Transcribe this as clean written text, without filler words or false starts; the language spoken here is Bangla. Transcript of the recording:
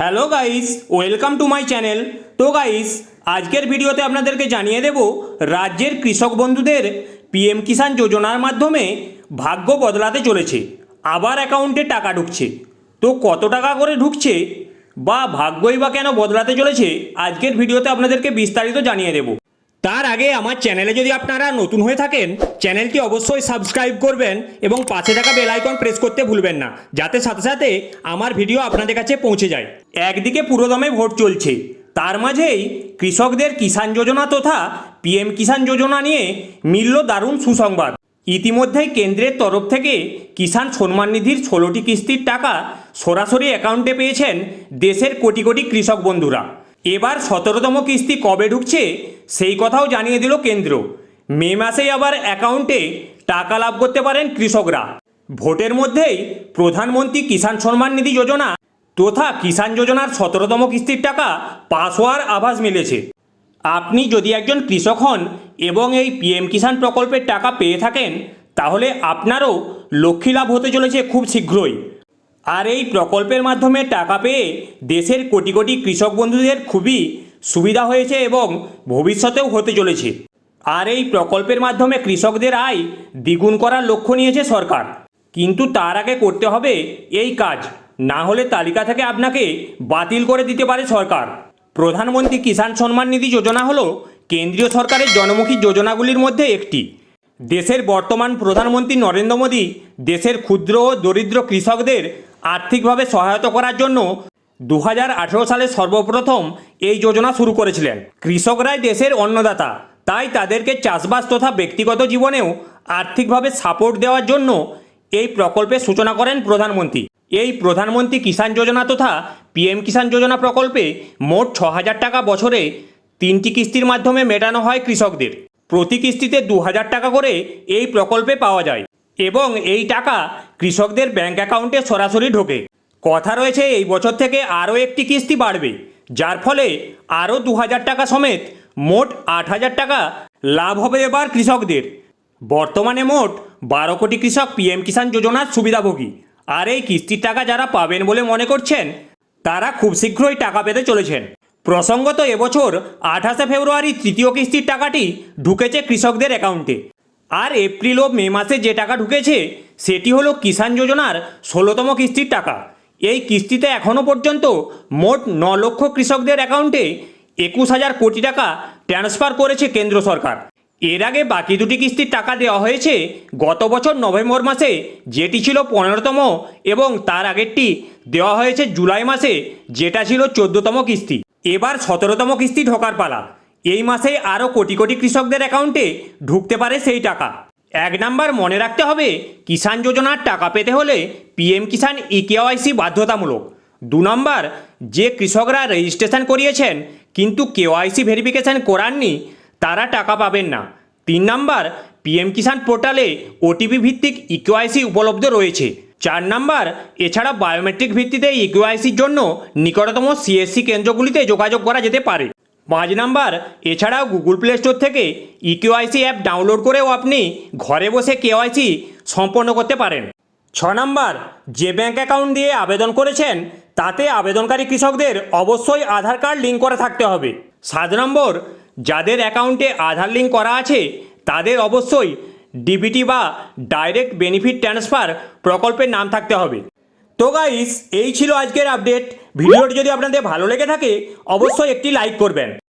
Hello guys, welcome to my channel. তো গাইস, আজকের ভিডিওতে আপনাদেরকে জানিয়ে দেব রাজ্যের কৃষক বন্ধুদের পিএম কিষাণ যোজনার মাধ্যমে ভাগ্য বদলাতে চলেছে। আবার অ্যাকাউন্টে টাকা ঢুকছে। তো কত টাকা করে ঢুকছে বা ভাগ্যই বা কেন বদলাতে চলেছে, আজকের ভিডিওতে আপনাদেরকে বিস্তারিত জানিয়ে দেব। তার আগে আমার চ্যানেলে যদি আপনারা নতুন হয়ে থাকেন, চ্যানেলটি অবশ্যই সাবস্ক্রাইব করবেন এবং পাশে থাকা বেল আইকন প্রেস করতে ভুলবেন না, যাতে সাথে সাথে আমার ভিডিও আপনাদের কাছে পৌঁছে যায়। একদিকে পুরোদমে ভোট চলছে, তার মাঝেই কৃষকদের কিষাণ যোজনা তথা পিএম কিষাণ যোজনা নিয়ে মিলল দারুণ সুসংবাদ। ইতিমধ্যেই কেন্দ্রের তরফ থেকে কিষাণ সম্মান নিধির 16টি কিস্তির টাকা সরাসরি অ্যাকাউন্টে পেয়েছেন দেশের কোটি কোটি কৃষক বন্ধুরা। এবার 17তম কিস্তি কবে ঢুকছে সেই কথাও জানিয়ে দিল কেন্দ্র। মে মাসেই আবার অ্যাকাউন্টে টাকা লাভ করতে পারেন কৃষকরা। ভোটের মধ্যেই প্রধানমন্ত্রী কিষাণ সম্মান নিধি যোজনা তথা কিষাণ যোজনার 17তম কিস্তির টাকা পাস হওয়ার আভাস মিলেছে। আপনি যদি একজন কৃষক হন এবং এই পিএম কিষাণ প্রকল্পের টাকা পেয়ে থাকেন, তাহলে আপনারও লক্ষ্মী লাভ হতে চলেছে খুব শীঘ্রই। আর এই প্রকল্পের মাধ্যমে টাকা পেয়ে দেশের কোটি কোটি কৃষক বন্ধুদের খুবই সুবিধা হয়েছে এবং ভবিষ্যতেও হতে চলেছে। আর এই প্রকল্পের মাধ্যমে কৃষকদের আয় দ্বিগুণ করার লক্ষ্য নিয়েছে সরকার। কিন্তু তার আগে করতে হবে এই কাজ, না হলে তালিকা থেকে আপনাকে বাতিল করে দিতে পারে সরকার। প্রধানমন্ত্রী কিষাণ সম্মান নিধি যোজনা হলো কেন্দ্রীয় সরকারের জনমুখী যোজনাগুলির মধ্যে একটি। দেশের বর্তমান প্রধানমন্ত্রী নরেন্দ্র মোদী দেশের ক্ষুদ্র ও দরিদ্র কৃষকদের আর্থিকভাবে সহায়তা করার জন্য 2018 সালে সর্বপ্রথম এই যোজনা শুরু করেছিলেন। কৃষকরাই দেশের অন্নদাতা, তাই তাদেরকে চাষবাস তথা ব্যক্তিগত জীবনেও আর্থিকভাবে সাপোর্ট দেওয়ার জন্য এই প্রকল্পের সূচনা করেন প্রধানমন্ত্রী। এই প্রধানমন্ত্রী কিষাণ যোজনা তথা পিএম কিষাণ যোজনা প্রকল্পে মোট 6,000 টাকা বছরে 3টি কিস্তির মাধ্যমে মেটানো হয় কৃষকদের। প্রতি কিস্তিতে 2,000 টাকা করে এই প্রকল্পে পাওয়া যায় এবং এই টাকা কৃষকদের ব্যাংক অ্যাকাউন্টে সরাসরি ঢোকে। কথা রয়েছে এই বছর থেকে আরও একটি কিস্তি বাড়বে, যার ফলে আরও 2,000 টাকা সমেত মোট 8,000 টাকা লাভ হবে এবার কৃষকদের। বর্তমানে মোট 12 কোটি কৃষক পিএম কিষাণ যোজনার সুবিধাভোগী। আর এই কিস্তির টাকা যারা পাবেন বলে মনে করছেন, তারা খুব শীঘ্রই টাকা পেতে চলেছেন। প্রসঙ্গত এবছর 28শে ফেব্রুয়ারি তৃতীয় কিস্তির টাকাটি ঢুকেছে কৃষকদের অ্যাকাউন্টে। আর এপ্রিল ও মে মাসে যে টাকা ঢুকেছে সেটি হলো কিষাণ যোজনার 16তম কিস্তির টাকা। এই কিস্তিতে এখনও পর্যন্ত মোট 9 লক্ষ কৃষকদের অ্যাকাউন্টে 21,000 কোটি টাকা ট্রান্সফার করেছে কেন্দ্র সরকার। এর আগে বাকি দুটি কিস্তির টাকা দেওয়া হয়েছে গত বছর নভেম্বর মাসে, যেটি ছিল 15তম, এবং তার আগেরটি দেওয়া হয়েছে জুলাই মাসে, যেটা ছিল 14তম কিস্তি। এবার 17তম কিস্তি ঢোকার পালা। এই মাসে আরও কোটি কোটি কৃষকদের অ্যাকাউন্টে ঢুকতে পারে সেই টাকা। 1 নাম্বার, মনে রাখতে হবে কিষাণ যোজনার টাকা পেতে হলে পিএম কিষাণ ইকেওয়াইসি বাধ্যতামূলক। 2 নাম্বার, যে কৃষকরা রেজিস্ট্রেশন করিয়েছেন কিন্তু কেওয়াইসি ভেরিফিকেশন করাননি, তারা টাকা পাবেন না। 3 নাম্বার, পিএম কিষাণ পোর্টালে ওটিপি ভিত্তিক ইকেওয়াইসি উপলব্ধ রয়েছে। 4 নাম্বার, এছাড়া বায়োমেট্রিক ভিত্তিতে ইকেওয়াইসির জন্য নিকটতম সিএসসি কেন্দ্রগুলিতে যোগাযোগ করা যেতে পারে। 5 নাম্বার, এছাড়াও গুগল প্লে স্টোর থেকে ইকেওয়াইসি অ্যাপ ডাউনলোড করেও আপনি ঘরে বসে কেওয়াইসি সম্পন্ন করতে পারেন। 6 নাম্বার, যে ব্যাঙ্ক অ্যাকাউন্ট দিয়ে আবেদন করেছেন তাতে আবেদনকারী কৃষকদের অবশ্যই আধার কার্ড লিঙ্ক করা থাকতে হবে। 7 নম্বর, যাদের অ্যাকাউন্টে আধার লিঙ্ক করা আছে তাদের অবশ্যই ডিবিটি বা ডাইরেক্ট বেনিফিট ট্রান্সফার প্রকল্পের নাম থাকতে হবে। তো গাইস, এই ছিল আজকের আপডেট। ভিডিওটি যদি আপনাদের ভালো লেগে থাকে অবশ্যই একটি লাইক করবেন।